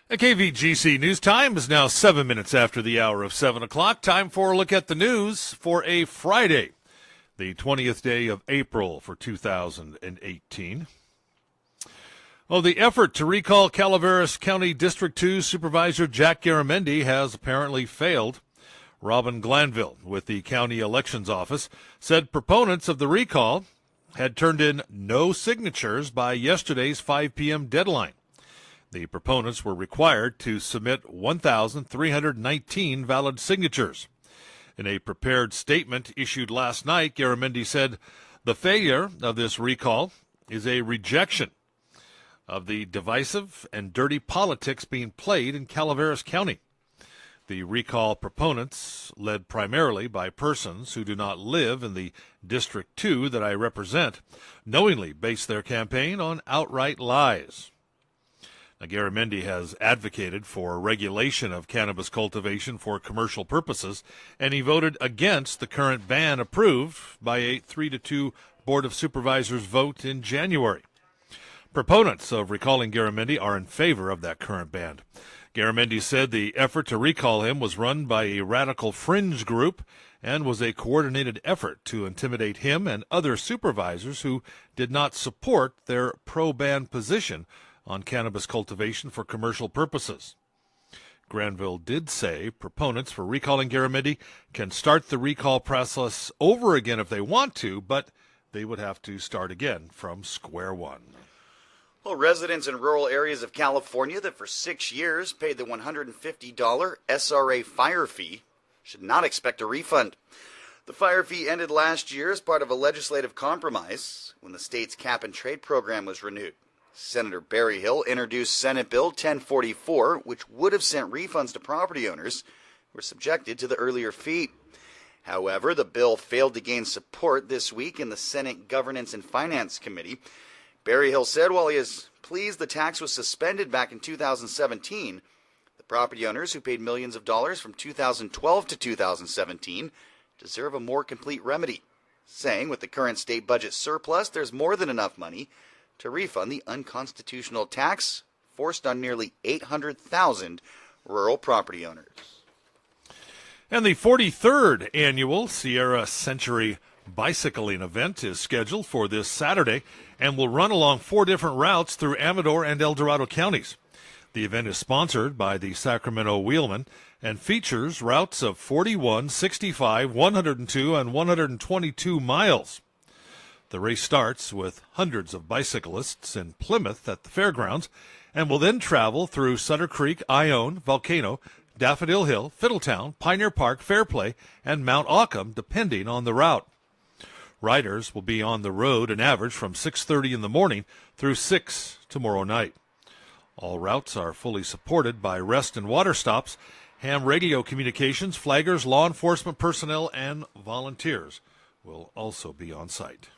The KVGC News Time is now 7 minutes after the hour of 7 o'clock. Time for a look at the news for a Friday, the 20th day of April for 2018. Well, the effort to recall Calaveras County District 2 Supervisor Jack Garamendi has apparently failed. Robin Glanville with the County Elections Office said proponents of the recall had turned in no signatures by yesterday's 5 p.m. deadline. The proponents were required to submit 1,319 valid signatures. In a prepared statement issued last night, Garamendi said the failure of this recall is a rejection of the divisive and dirty politics being played in Calaveras County. The recall proponents, led primarily by persons who do not live in the District 2 that I represent, knowingly base their campaign on outright lies. Now, Garamendi has advocated for regulation of cannabis cultivation for commercial purposes, and he voted against the current ban approved by a 3-2 Board of Supervisors vote in January. Proponents of recalling Garamendi are in favor of that current ban. Garamendi said the effort to recall him was run by a radical fringe group and was a coordinated effort to intimidate him and other supervisors who did not support their pro-ban position on cannabis cultivation for commercial purposes. Granville did say proponents for recalling Garamendi can start the recall process over again if they want to, but they would have to start again from square one. Well, residents in rural areas of California that for 6 years paid the $150 SRA fire fee should not expect a refund. The fire fee ended last year as part of a legislative compromise when the state's cap-and-trade program was renewed. Senator Berryhill introduced Senate Bill 1044, which would have sent refunds to property owners who were subjected to the earlier fee. However, the bill failed to gain support this week in the Senate Governance and Finance Committee. Berryhill said while he is pleased the tax was suspended back in 2017, the property owners who paid millions of dollars from 2012 to 2017 deserve a more complete remedy, saying with the current state budget surplus, there's more than enough money to refund the unconstitutional tax forced on nearly 800,000 rural property owners. And the 43rd annual Sierra Century bicycling event is scheduled for this Saturday and will run along 4 different routes through Amador and El Dorado counties. The event is sponsored by the Sacramento Wheelmen and features routes of 41, 65, 102, and 122 miles. The race starts with hundreds of bicyclists in Plymouth at the fairgrounds and will then travel through Sutter Creek, Ione, Volcano, Daffodil Hill, Fiddletown, Pioneer Park, Fairplay, and Mount Auckham, depending on the route. Riders will be on the road an average from 6:30 in the morning through 6 tomorrow night. All routes are fully supported by rest and water stops, ham radio communications, flaggers, law enforcement personnel, and volunteers will also be on site.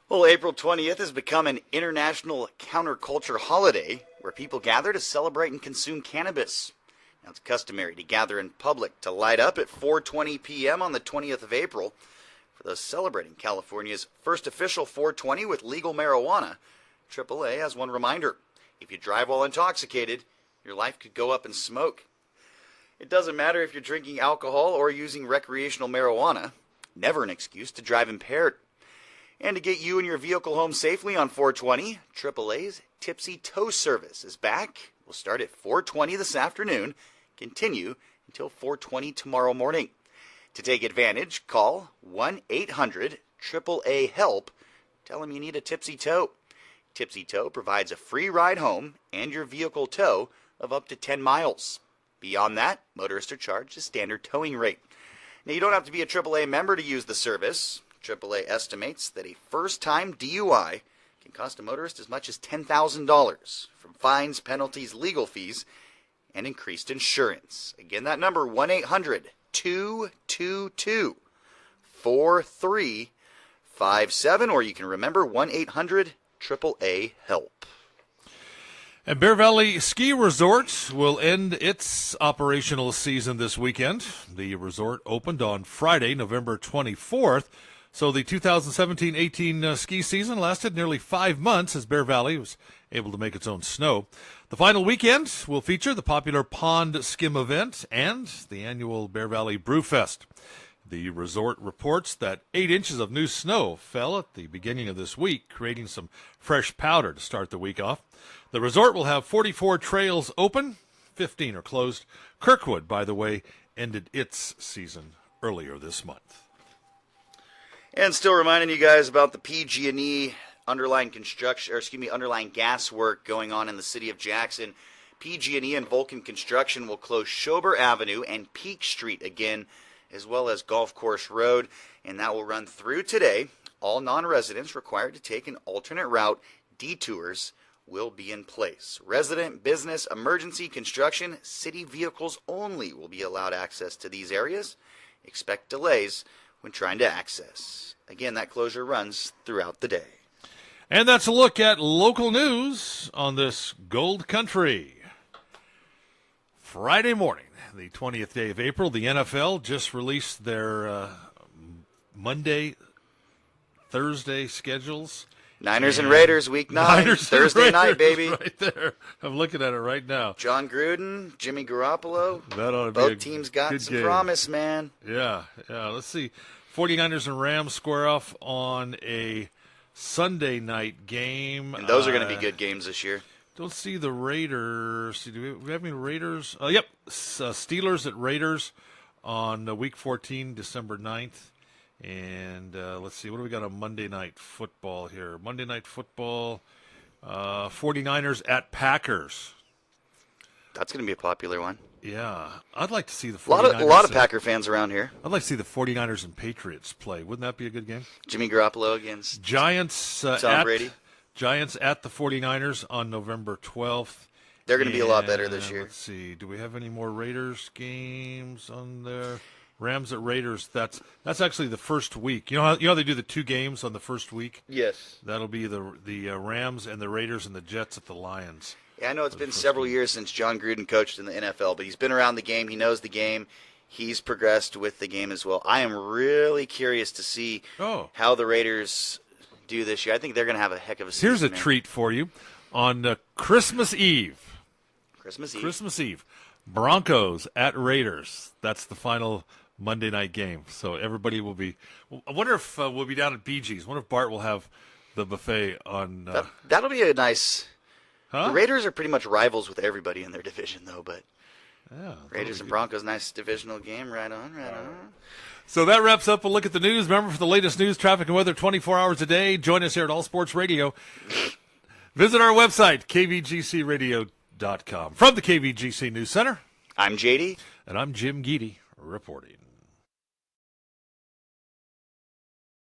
Well, April 20th has become an international counterculture holiday where people gather to celebrate and consume cannabis. Now, it's customary to gather in public to light up at 4:20 p.m. on the 20th of April. For those celebrating California's first official 420 with legal marijuana, AAA has one reminder. If you drive while intoxicated, your life could go up in smoke. It doesn't matter if you're drinking alcohol or using recreational marijuana. Never an excuse to drive impaired. And to get you and your vehicle home safely on 420, AAA's Tipsy Tow Service is back. We'll start at 4:20 this afternoon, continue until 4:20 tomorrow morning. To take advantage, call 1-800-AAA-HELP. Tell them you need a Tipsy Tow. Tipsy Tow provides a free ride home and your vehicle tow of up to 10 miles. Beyond that, motorists are charged a standard towing rate. Now, you don't have to be a AAA member to use the service. AAA estimates that a first-time DUI can cost a motorist as much as $10,000 from fines, penalties, legal fees, and increased insurance. Again, that number, 1-800-222-4357, or you can remember 1-800-AAA-HELP. And Bear Valley Ski Resort will end its operational season this weekend. The resort opened on Friday, November 24th, So the 2017-18 ski season lasted nearly 5 months as Bear Valley was able to make its own snow. The final weekend will feature the popular Pond Skim event and the annual Bear Valley Brewfest. The resort reports that 8 inches of new snow fell at the beginning of this week, creating some fresh powder to start the week off. The resort will have 44 trails open, 15 are closed. Kirkwood, by the way, ended its season earlier this month. And still reminding you guys about the PG&E underlying gas work going on in the city of Jackson. PG&E and Vulcan Construction will close Schober Avenue and Peak Street again, as well as Golf Course Road, and that will run through today. All non-residents required to take an alternate route, detours, will be in place. Resident, business, emergency, construction, city vehicles only will be allowed access to these areas. Expect delays when trying to access. Again, that closure runs throughout the day. And that's a look at local news on this Gold Country. Friday morning, the 20th day of April, the NFL just released their Monday, Thursday schedules. Niners and Raiders, week 9, Thursday night, baby. Right there. I'm looking at it right now. John Gruden, Jimmy Garoppolo. That ought to be both teams got some promise, man. Yeah. Let's see. 49ers and Rams square off on a Sunday night game. And those are going to be good games this year. Don't see the Raiders. Do we have any Raiders? Yep. Steelers at Raiders on week 14, December 9th. And let's see, what do we got on Monday Night Football here? Monday Night Football, 49ers at Packers. That's going to be a popular one. Yeah. I'd like to see the 49ers. A lot of Packer fans around here. I'd like to see the 49ers and Patriots play. Wouldn't that be a good game? Jimmy Garoppolo against Giants Tom Brady. Giants at the 49ers on November 12th. They're going to be a lot better this year. Let's see. Do we have any more Raiders games on there? Rams at Raiders. That's actually the first week. You know how they do the 2 games on the first week? Yes. That'll be the Rams and the Raiders and the Jets at the Lions. Yeah, I know it's been several years since John Gruden coached in the NFL, but he's been around the game. He knows the game. He's progressed with the game as well. I am really curious to see how the Raiders do this year. I think they're going to have a heck of a season. Here's a treat for you. On Christmas Eve. Christmas Eve. Broncos at Raiders. That's the final Monday night game. So everybody will be – I wonder if we'll be down at BG's. I wonder if Bart will have the buffet on that'll be a nice – huh? The Raiders are pretty much rivals with everybody in their division, though. But yeah, Raiders and Broncos, nice divisional game. Right on. So that wraps up a look at the news. Remember, for the latest news, traffic, and weather 24 hours a day, join us here at All Sports Radio. Visit our website, kvgcradio.com. From the KVGC News Center, I'm JD. And I'm Jim Geedy reporting.